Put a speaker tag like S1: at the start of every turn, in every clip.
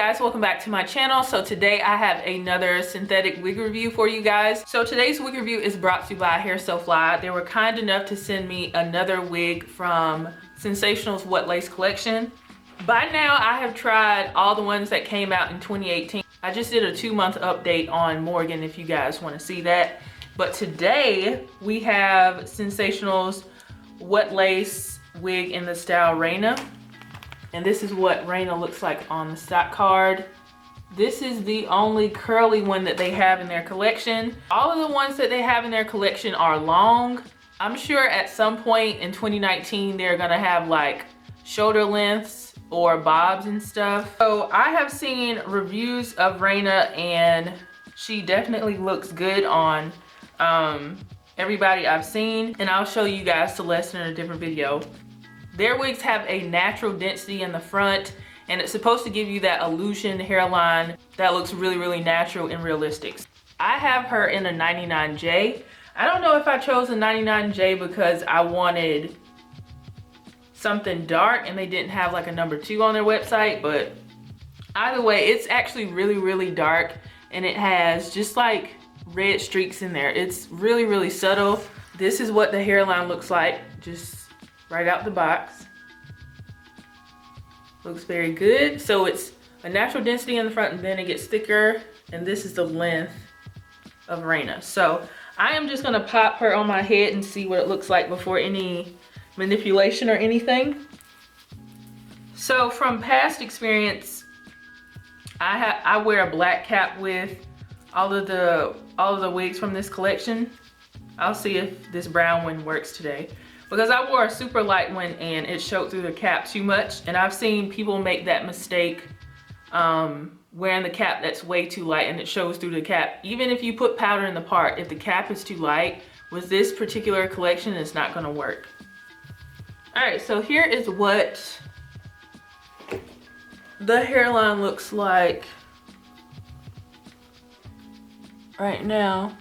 S1: guys, welcome back to my channel. So today I have another synthetic wig review for you guys. So today's wig review is brought to you by HairSoFly. They were kind enough to send me another wig from Sensationnel's What Lace collection. By now I have tried all the ones that came out in 2018. I just did a 2-month update on Morgan if you guys want to see that. But today we have Sensationnel's What Lace wig in the style REYNA. And this is what REYNA looks like on the stock card. This is the only curly one that they have in their collection. All of the ones that they have in their collection are long. I'm sure at some point in 2019 they're gonna have like shoulder lengths or bobs and stuff. So I have seen reviews of REYNA and she definitely looks good on everybody I've seen, and I'll show you guys the lesson in a different video. Their wigs have a natural density in the front, and it's supposed to give you that illusion hairline that looks really, really natural and realistic. I have her in a 99J. I don't know if I chose a 99J because I wanted something dark and they didn't have like a number 2 on their website, but either way, it's actually really, really dark, and it has just like red streaks in there. It's really, really subtle. This is what the hairline looks like, just right out the box. Looks very good. So it's a natural density in the front and then it gets thicker, and this is the length of REYNA. So I am just gonna pop her on my head and see what it looks like before any manipulation or anything. So from past experience, I wear a black cap with all of the wigs from this collection. I'll see if this brown one works today, because I wore a super light one and it showed through the cap too much, and I've seen people make that mistake wearing the cap that's way too light and it shows through the cap. Even if you put powder in the part, if the cap is too light, with this particular collection, it's not gonna work. All right, so here is what the hairline looks like right now.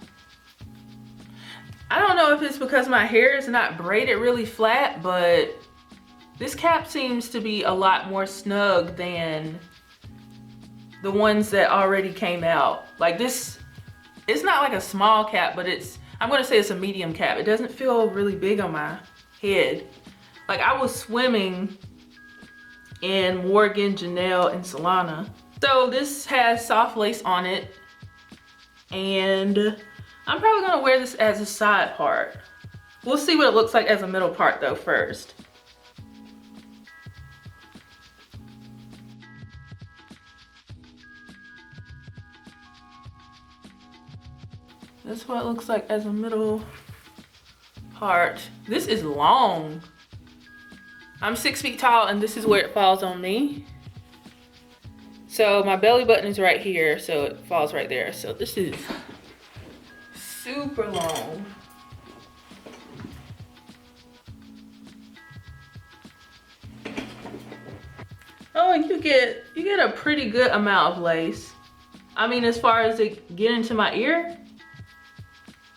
S1: I don't know if it's because my hair is not braided really flat, but this cap seems to be a lot more snug than the ones that already came out. Like this, it's not like a small cap, but I'm gonna say it's a medium cap. It doesn't feel really big on my head. Like I was swimming in Morgan, Janelle, and Solana. So this has soft lace on it, and I'm probably gonna wear this as a side part. We'll see what it looks like as a middle part though first. This is what it looks like as a middle part. This is long. I'm 6 feet tall and this is where it falls on me. So my belly button is right here, so it falls right there. So this is super long. Oh, and you get a pretty good amount of lace. I mean, as far as it getting to my ear,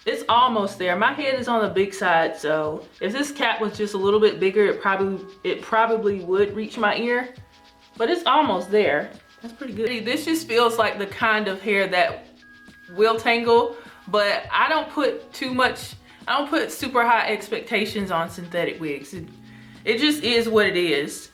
S1: it's almost there. My head is on the big side, so if this cap was just a little bit bigger, it probably would reach my ear, but it's almost there. That's pretty good. This just feels like the kind of hair that will tangle, but I don't put super high expectations on synthetic wigs. It just is what it is.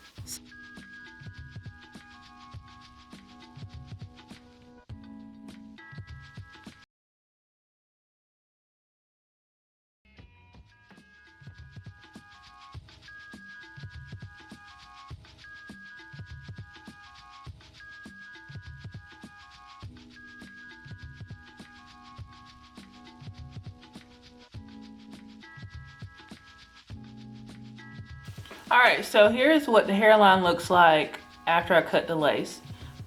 S1: All right, so here's what the hairline looks like after I cut the lace.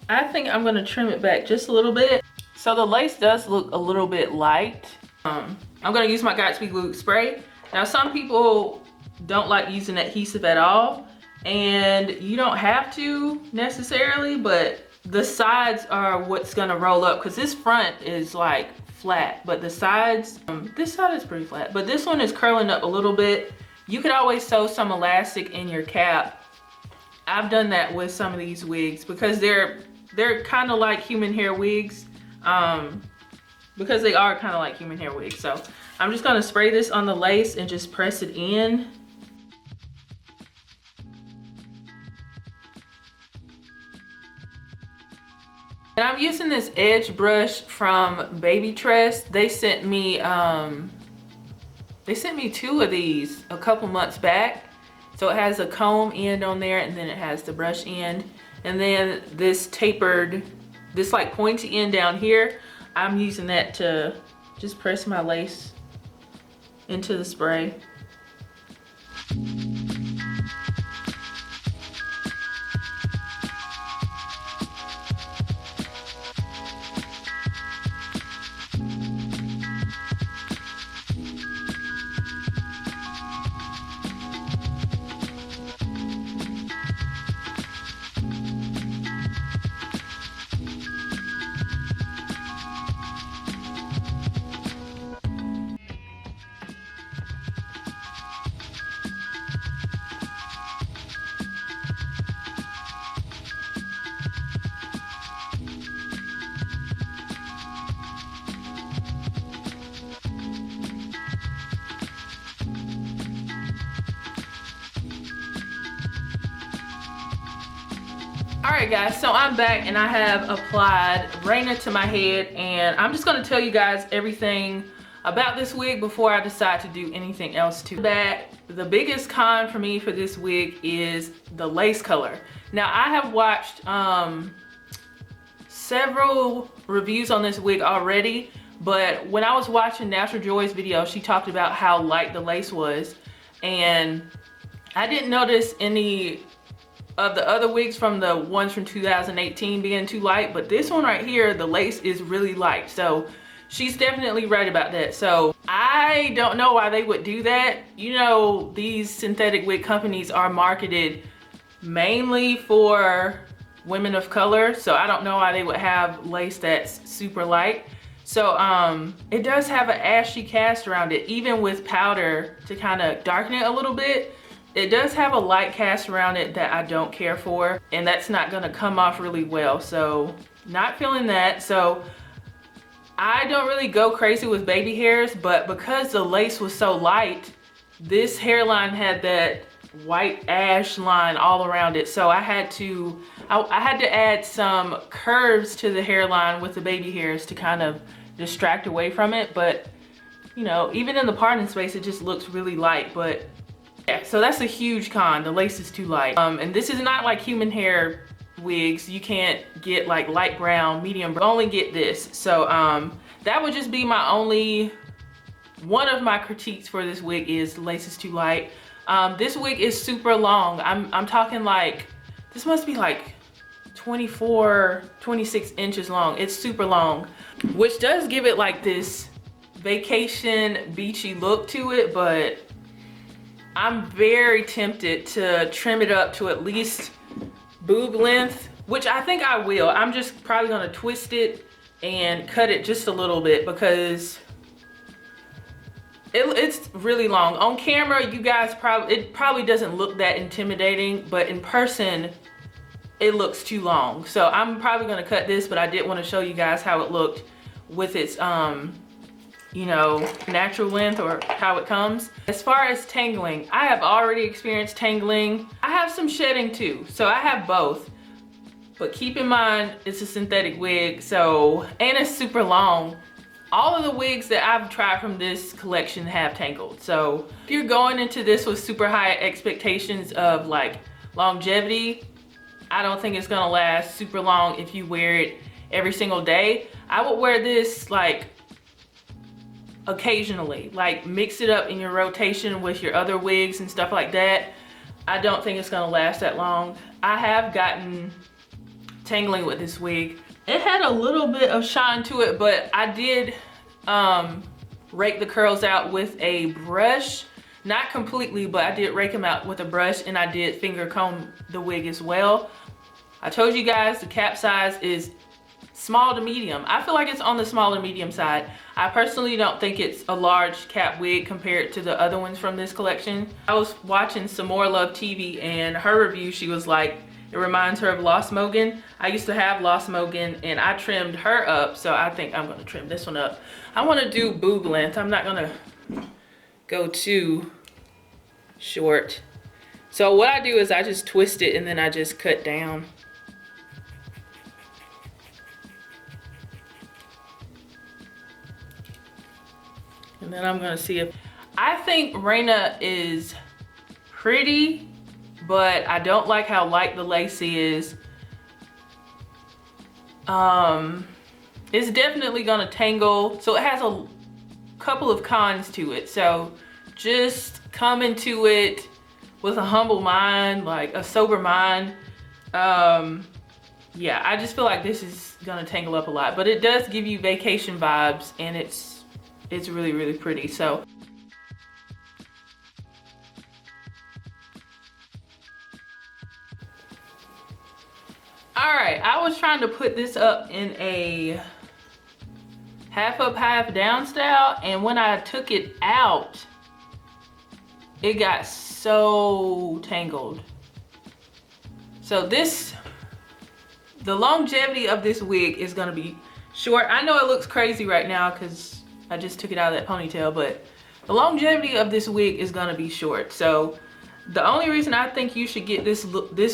S1: I think I'm gonna trim it back just a little bit. So the lace does look a little bit light. I'm gonna use my Gatsby glue spray. Now some people don't like using adhesive at all, and you don't have to necessarily, but the sides are what's gonna roll up, because this front is like flat, but the sides, this side is pretty flat, but this one is curling up a little bit. You could always sew some elastic in your cap. I've done that with some of these wigs because they're they're kind of like human hair wigs, because they are kind of like human hair wigs. So I'm just gonna spray this on the lace and just press it in. And I'm using this edge brush from Baby Tress. They sent me 2 of these a couple months back. So it has a comb end on there, and then it has the brush end. And then this tapered, this like pointy end down here, I'm using that to just press my lace into the spray. Alright guys, so I'm back and I have applied REYNA to my head, and I'm just going to tell you guys everything about this wig before I decide to do anything else to that. The biggest con for me for this wig is the lace color. Now I have watched several reviews on this wig already, but when I was watching Natural Joy's video, she talked about how light the lace was, and I didn't notice any of the other wigs from the ones from 2018 being too light, but this one right here, the lace is really light. So she's definitely right about that. So I don't know why they would do that. You know, these synthetic wig companies are marketed mainly for women of color, so I don't know why they would have lace that's super light. So it does have an ashy cast around it, even with powder to kind of darken it a little bit. It does have a light cast around it that I don't care for, and that's not gonna come off really well. So not feeling that. So I don't really go crazy with baby hairs, but because the lace was so light, this hairline had that white ash line all around it. So I had to add some curves to the hairline with the baby hairs to kind of distract away from it. But you know, even in the parting space, it just looks really light. But yeah, so that's a huge con. The lace is too light. And this is not like human hair wigs. You can't get like light brown, medium brown. Only get this. So that would just be my only, one of my critiques for this wig is the lace is too light. This wig is super long. I'm talking like, this must be like 24, 26 inches long. It's super long, which does give it like this vacation beachy look to it, but I'm very tempted to trim it up to at least boob length, which I think I will. I'm just probably gonna twist it and cut it just a little bit because it's really long. On camera, you guys it probably doesn't look that intimidating, but in person, it looks too long. So I'm probably gonna cut this, but I did wanna show you guys how it looked with its you know, natural length, or how it comes. As far as tangling, I have already experienced tangling. I have some shedding too, so I have both. But keep in mind, it's a synthetic wig, so, and it's super long. All of the wigs that I've tried from this collection have tangled. So if you're going into this with super high expectations of like longevity, I don't think it's gonna last super long if you wear it every single day. I would wear this like occasionally, like mix it up in your rotation with your other wigs and stuff like that. I don't think it's gonna last that long. I have gotten tangling with this wig. It had a little bit of shine to it, but I did rake the curls out with a brush. Not completely, but I did rake them out with a brush, and I did finger comb the wig as well. I told you guys the cap size is small to medium. I feel like it's on the small to medium side. I personally don't think it's a large cap wig compared to the other ones from this collection. I was watching Some More Love TV, and her review, she was like, It reminds her of Lost Mogan. I used to have Lost Mogan and I trimmed her up, so I think I'm gonna trim this one up. I wanna do boob length. I'm not gonna go too short. So what I do is I just twist it and then I just cut down. And then I'm gonna see if, I think REYNA is pretty, but I don't like how light the lacy is. It's definitely gonna tangle. So it has a couple of cons to it. So just come into it with a humble mind, like a sober mind. Yeah, I just feel like this is gonna tangle up a lot, but it does give you vacation vibes and it's really, really pretty. So all right, I was trying to put this up in a half up, half down style, and when I took it out, it got so tangled. So the longevity of this wig is gonna be short. I know it looks crazy right now because I just took it out of that ponytail, but the longevity of this wig is gonna be short. So the only reason I think you should get this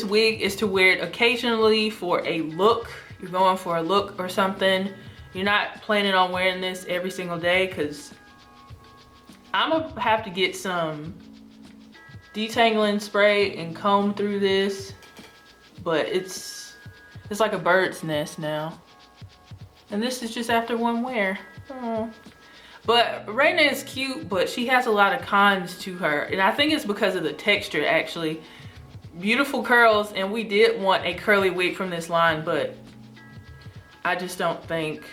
S1: wig is to wear it occasionally for a look. You're going for a look or something. You're not planning on wearing this every single day, because I'm gonna have to get some detangling spray and comb through this, but it's like a bird's nest now. And this is just after one wear. Oh. But REYNA is cute, but she has a lot of cons to her. And I think it's because of the texture, actually. Beautiful curls, and we did want a curly wig from this line, but I just don't think,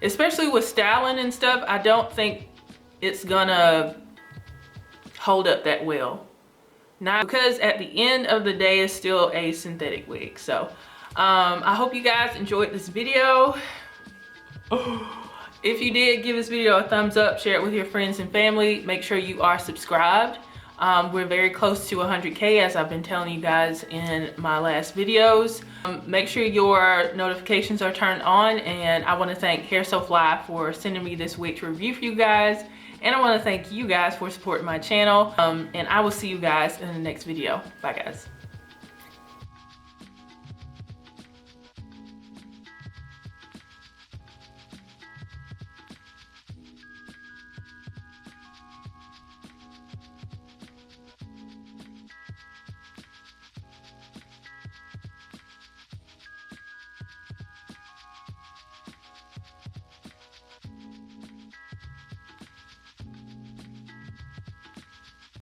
S1: especially with styling and stuff, I don't think it's gonna hold up that well. Not because at the end of the day, it's still a synthetic wig. So I hope you guys enjoyed this video. If you did, give this video a thumbs up, share it with your friends and family. Make sure you are subscribed. We're very close to 100K, as I've been telling you guys in my last videos. Make sure your notifications are turned on, and I want to thank HairSoFly for sending me this wig to review for you guys. And I want to thank you guys for supporting my channel. And I will see you guys in the next video. Bye, guys.